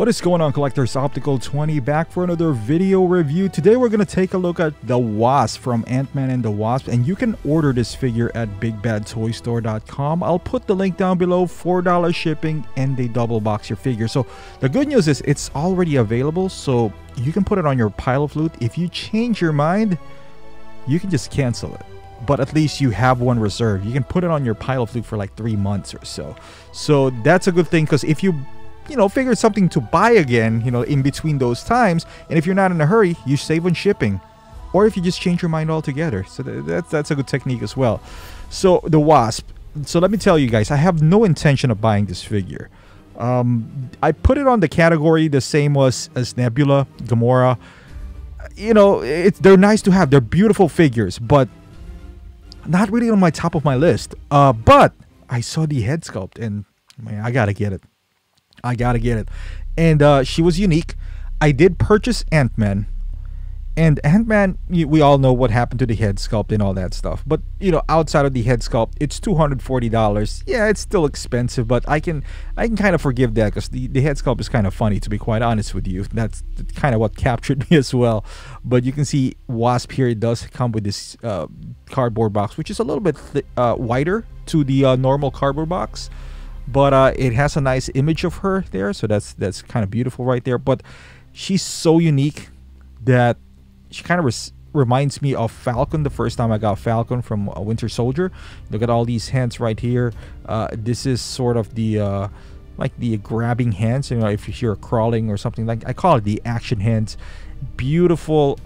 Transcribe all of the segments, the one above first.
What is going on, collectors? Optical 20 back for another video review. Today we're going to take a look at the Wasp from Ant-Man and the Wasp, and you can order this figure at bigbadtoystore.com. I'll put the link down below. $4 shipping, and they double box your figure. So the good news is it's already available, so you can put it on your pile of loot. If you change your mind, you can just cancel it, but at least you have one reserved. You can put it on your pile of loot for like 3 months or so. So that's a good thing, because if you figure something to buy again, in between those times, and if you're not in a hurry, you save on shipping, or if you just change your mind altogether. So that's a good technique as well. So the Wasp. So let me tell you guys, I have no intention of buying this figure. I put it on the category the same as Nebula, Gamora. They're nice to have. They're beautiful figures, but not really on my top of my list. But I saw the head sculpt, and man, I gotta get it. And she was unique. I did purchase Ant-Man, and Ant-Man, we all know what happened to the head sculpt and all that stuff, but outside of the head sculpt, it's $240. Yeah, it's still expensive, but I can kind of forgive that, because the head sculpt is kind of funny, to be quite honest with you. That's kind of what captured me as well. But you can see Wasp here. It does come with this cardboard box, which is a little bit wider to the normal cardboard box, but it has a nice image of her there, so that's kind of beautiful right there. But she's so unique that she kind of reminds me of Falcon. The first time I got Falcon from Winter Soldier. Look at all these hands right here. This is sort of the like the grabbing hands, if you're crawling or something. Like, I call it the action hands. Beautiful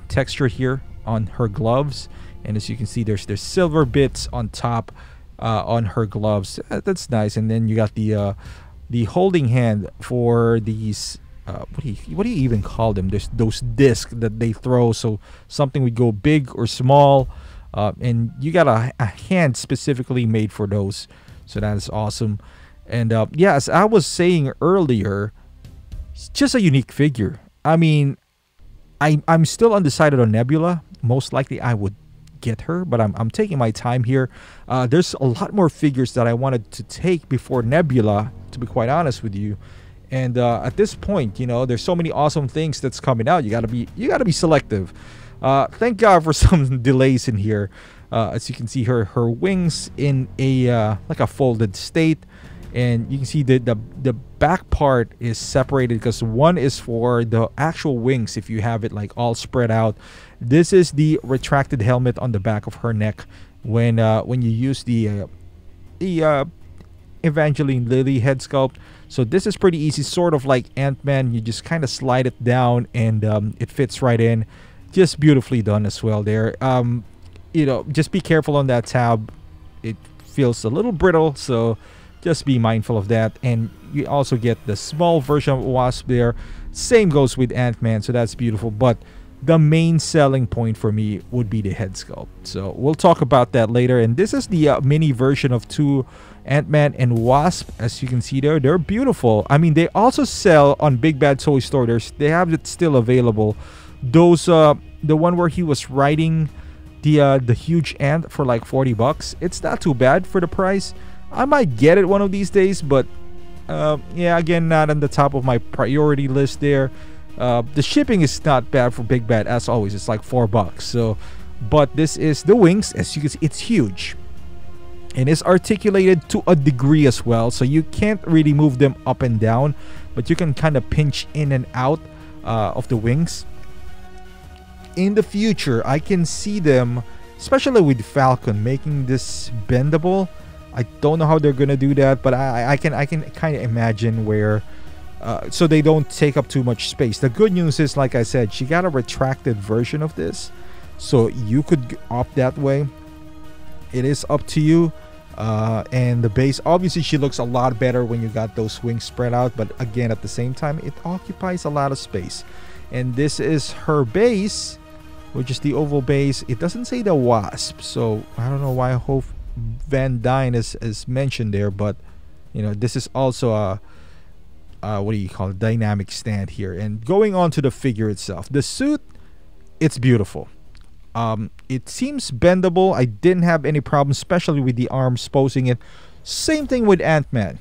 texture here on her gloves, and as you can see, there's silver bits on top on her gloves. That's nice. And then you got the holding hand for these what do you even call them? There's those discs that they throw, so something would go big or small, and you got a hand specifically made for those, so that is awesome. And yeah, as I was saying earlier, it's just a unique figure. I mean, I'm still undecided on Nebula. Most likely I would get her, but I'm taking my time here. There's a lot more figures that I wanted to take before Nebula, to be quite honest with you. And at this point, there's so many awesome things that's coming out. You gotta be selective. Thank God for some delays in here. As you can see, her wings in a like a folded state, and you can see the back part is separated, because one is for the actual wings if you have it like all spread out. This is the retracted helmet on the back of her neck when you use the Evangeline Lilly head sculpt. So this is pretty easy, sort of like Ant-Man. You just kind of slide it down, and it fits right in. Just beautifully done as well there. Just be careful on that tab. It feels a little brittle, so just be mindful of that. And you also get the small version of Wasp there. Same goes with Ant-Man, so that's beautiful. But the main selling point for me would be the head sculpt. So we'll talk about that later. And this is the mini version of two Ant-Man and Wasp. As you can see there, they're beautiful. I mean, they also sell on Big Bad Toy Store. They have it still available. Those the one where he was riding the huge ant for like $40. It's not too bad for the price. I might get it one of these days, but yeah, again, not on the top of my priority list there. The shipping is not bad for Big Bad, as always. It's like $4. So, but this is the wings. As you can see, it's huge, and it's articulated to a degree as well, so you can't really move them up and down, but you can kind of pinch in and out of the wings. In the future, I can see them, especially with Falcon, making this bendable. I don't know how they're gonna do that, but I can kind of imagine where so they don't take up too much space. The good news is, like I said, she got a retracted version of this, so you could opt that way. It is up to you. And the base, obviously she looks a lot better when you got those wings spread out, but again, at the same time, it occupies a lot of space. And this is her base, which is the oval base. It doesn't say the Wasp, so I don't know why Hope Van Dyne is mentioned there, but this is also a what do you call it, dynamic stand here. And going on to the figure itself, the suit, it's beautiful. It seems bendable. I didn't have any problem, especially with the arms posing it. Same thing with Ant-Man.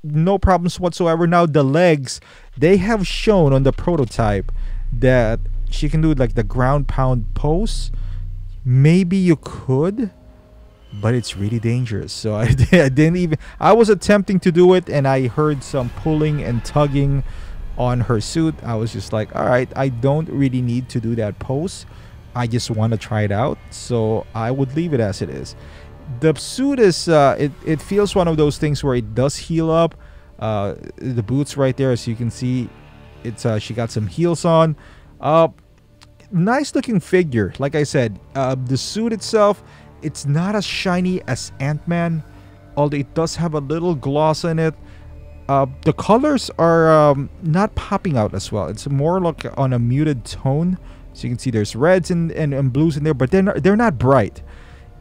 no problems whatsoever. Now the legs, they have shown on the prototype that she can do like the ground pound pose. Maybe you could, but it's really dangerous. So I didn't even, I was attempting to do it, and I heard some pulling and tugging on her suit. I was just like, all right, I don't really need to do that pose. I just want to try it out, so I would leave it as it is. The suit is it feels one of those things where it does heal up. The boots right there, as you can see, it's she got some heels on. Nice looking figure. Like I said, the suit itself, it's not as shiny as Ant-Man, although it does have a little gloss in it. The colors are not popping out as well. It's more like on a muted tone. So you can see there's reds and blues in there, but they're not bright.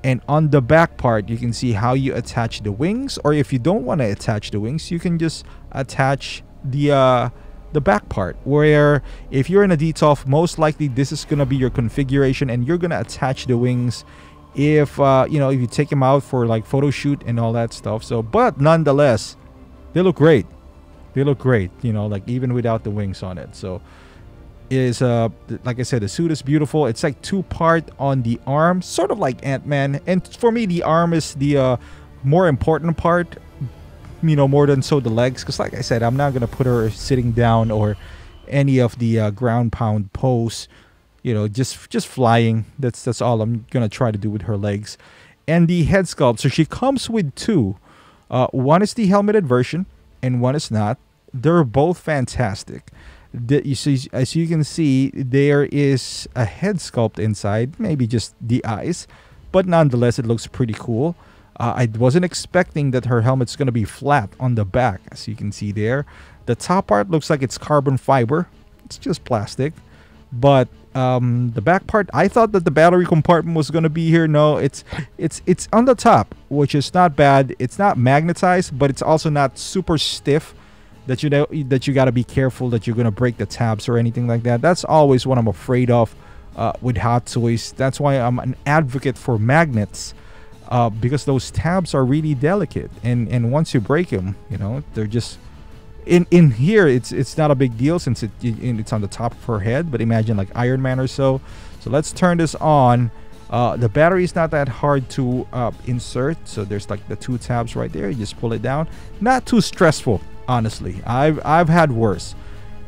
And on the back part, you can see how you attach the wings, or if you don't want to attach the wings, you can just attach the back part, where if you're in a DTOF, most likely this is gonna be your configuration, and you're gonna attach the wings if you know, if you take them out for like photo shoot and all that stuff. So, but nonetheless, they look great. They look great, you know, like even without the wings on it. So it is like I said, the suit is beautiful. It's like 2-part on the arm, sort of like Ant-Man, and for me the arm is the more important part, you know, more than so the legs, because like I said, I'm not gonna put her sitting down or any of the ground pound pose, you know, just flying. That's all I'm gonna try to do with her legs. And the head sculpt, so she comes with 2. One is the helmeted version and one is not. They're both fantastic. You see, as you can see, there is a head sculpt inside, maybe just the eyes, but nonetheless it looks pretty cool. I wasn't expecting that her helmet's going to be flat on the back, as you can see there. The top part looks like it's carbon fiber. It's just plastic. But the back part, I thought that the battery compartment was going to be here. No, it's on the top, which is not bad. It's not magnetized, but it's also not super stiff that you know that you got to be careful that you're going to break the tabs or anything like that. That's always what I'm afraid of with Hot Toys. That's why I'm an advocate for magnets, because those tabs are really delicate, and once you break them, you know, they're just in here. It's not a big deal since it's on the top of her head, but imagine like Iron Man or so. So let's turn this on. The battery is not that hard to insert, so there's like the 2 tabs right there. You just pull it down. Not too stressful, honestly. I've had worse.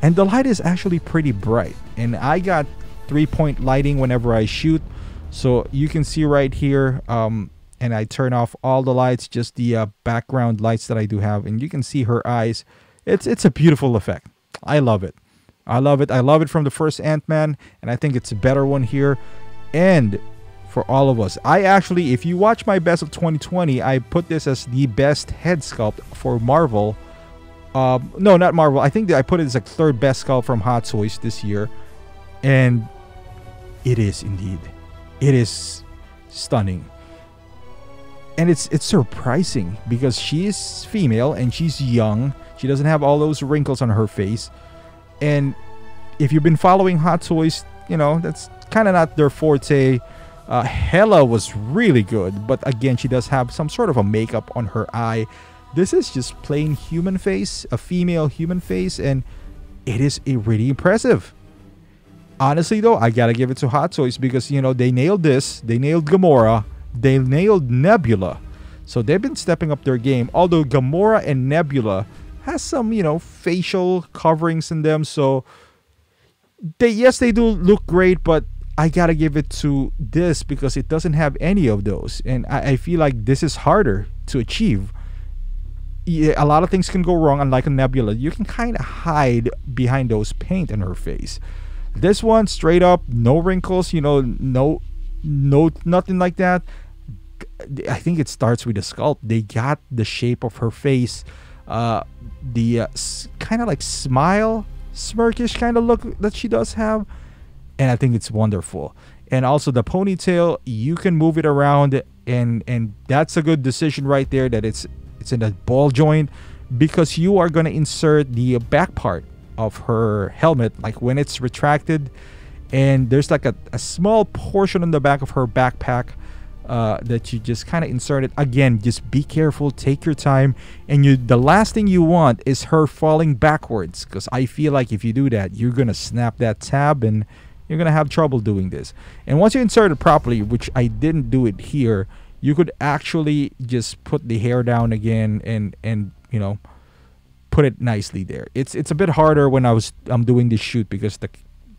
And the light is actually pretty bright, and I got 3-point lighting whenever I shoot, so you can see right here, and I turn off all the lights, just the background lights that I do have, and you can see her eyes. It's a beautiful effect. I love it. I love it. I love it from the first Ant-Man, and I think it's a better one here. And for all of us, I actually, if you watch my best of 2020, I put this as the best head sculpt for Marvel. No, not Marvel. I think that I put it as like 3rd best sculpt from Hot Toys this year, and it is indeed. It is stunning. And it's surprising because she is female and she's young. She doesn't have all those wrinkles on her face. And if you've been following Hot Toys, you know, that's kind of not their forte. Hela was really good, but again, she does have some sort of a makeup on her eye. This is just plain human face, a female human face, and it is really impressive. Honestly, though, I gotta give it to Hot Toys because, you know, they nailed this. They nailed Gamora. They nailed Nebula. So they've been stepping up their game. Although Gamora and Nebula has some, you know, facial coverings in them. So yes, they do look great, but I gotta give it to this because it doesn't have any of those. And I feel like this is harder to achieve. Yeah, a lot of things can go wrong, unlike a Nebula. You can kind of hide behind those paint in her face. This one, straight up, no wrinkles, you know, no, nothing like that. I think it starts with the sculpt. They got the shape of her face, the kind of like smile, smirkish kind of look that she does have, and I think it's wonderful. And also the ponytail, you can move it around, and that's a good decision right there, that it's in a ball joint, because you are going to insert the back part of her helmet, like when it's retracted, and there's like a small portion on the back of her backpack that you just kind of insert it. Again, just be careful, take your time, and the last thing you want is her falling backwards, because I feel like if you do that, you're gonna snap that tab and you're gonna have trouble doing this. And once you insert it properly, which I didn't do it here, you could actually just put the hair down again and you know, put it nicely there. It's a bit harder when I'm doing this shoot because the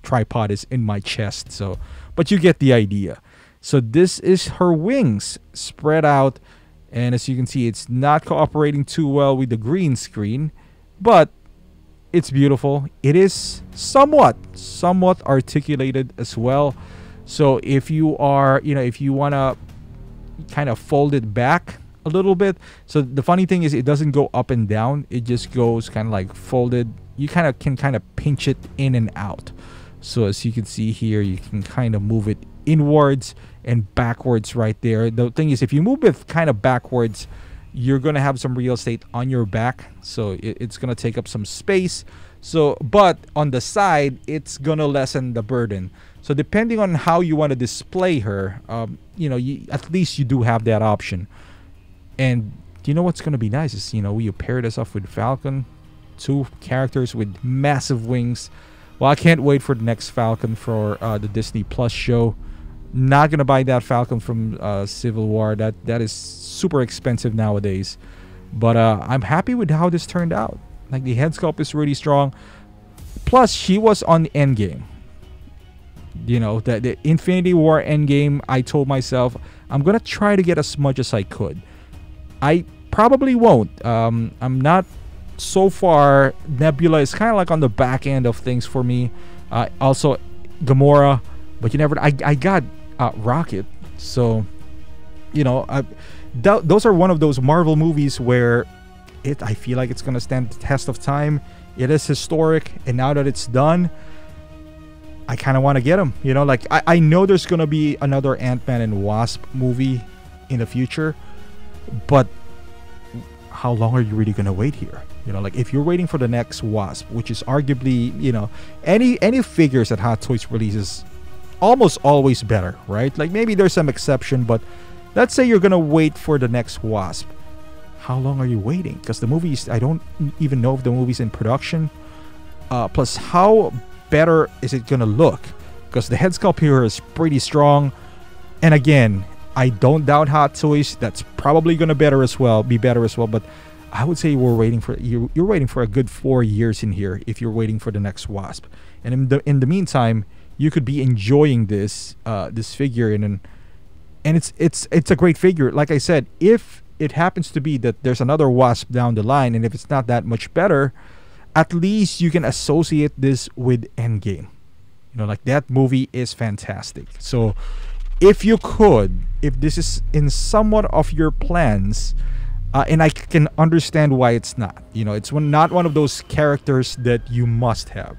tripod is in my chest. So, but you get the idea. So this is her wings spread out, and as you can see, it's not cooperating too well with the green screen, but it's beautiful. It is somewhat articulated as well. So if you are, you know, if you want to kind of fold it back a little bit. So the funny thing is it doesn't go up and down. It just goes kind of like folded. You kind of can kind of pinch it in and out. So as you can see here, you can kind of move it inwards and backwards right there. The thing is, if you move it kind of backwards, you're going to have some real estate on your back. So it's going to take up some space. So, but on the side, it's going to lessen the burden. So depending on how you want to display her, you know, at least you do have that option. And you know what's going to be nice is, you know, you pair this off with Falcon, 2 characters with massive wings. Well, I can't wait for the next Falcon for the Disney Plus show. Not gonna buy that Falcon from Civil War. That is super expensive nowadays. But I'm happy with how this turned out. Like, the head sculpt is really strong. Plus, she was on the Endgame. You know, the Infinity War Endgame. I told myself I'm gonna try to get as much as I could. I probably won't. I'm not. So far, Nebula is kind of like on the back end of things for me. Also, Gamora, but you never. I got Rocket, so you know, those are one of those Marvel movies where I feel like it's gonna stand the test of time. It is historic, and now that it's done, I kind of want to get them. You know, like I know there's gonna be another Ant-Man and Wasp movie in the future, but how long are you really gonna wait here? You know, like if you're waiting for the next Wasp, which is arguably, you know, any figures that Hot Toys releases, almost always better, right? Like maybe there's some exception, but let's say you're gonna wait for the next Wasp. How long are you waiting? Because the movies, I don't even know if the movie's in production. Plus, how better is it gonna look? Because the head sculpt here is pretty strong, and again, I don't doubt Hot Toys. That's probably gonna be better as well. But I would say you're waiting for a good 4 years in here if you're waiting for the next Wasp. And in the meantime, you could be enjoying this figure and it's a great figure. Like I said, if it happens to be that there's another Wasp down the line, and if it's not that much better, at least you can associate this with Endgame. You know, like that movie is fantastic. So if this is in somewhat of your plans, and I can understand why it's not. You know, it's not one of those characters that you must have.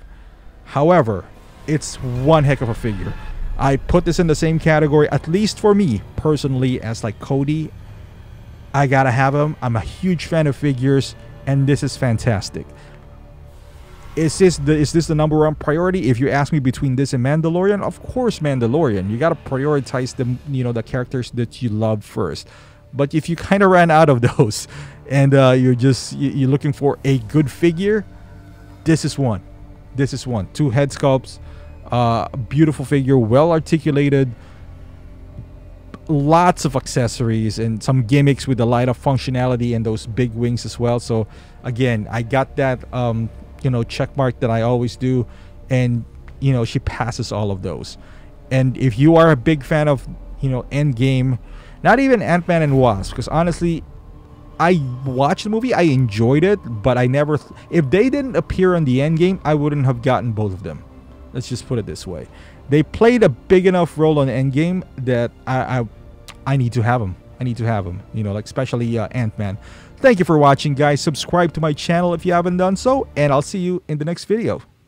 However, it's one heck of a figure. I put this in the same category, at least for me personally, as like Cody. I gotta have him. I'm a huge fan of figures, and this is fantastic. Is this the number one priority? If you ask me between this and Mandalorian, of course Mandalorian. You gotta prioritize the characters that you love first. But if you kind of ran out of those, and you're looking for a good figure, this is one. 2 head sculpts, beautiful figure, well articulated, lots of accessories and some gimmicks with the light up functionality and those big wings as well. So again, I got that check mark that I always do, and she passes all of those. And if you are a big fan of Endgame, not even Ant-Man and Wasp, because honestly, I watched the movie, I enjoyed it, but I never if they didn't appear on the Endgame, I wouldn't have gotten both of them. Let's just put it this way. They played a big enough role on Endgame that I need to have them. Like especially Ant-Man. Thank you for watching, guys. Subscribe to my channel if you haven't done so, and I'll see you in the next video.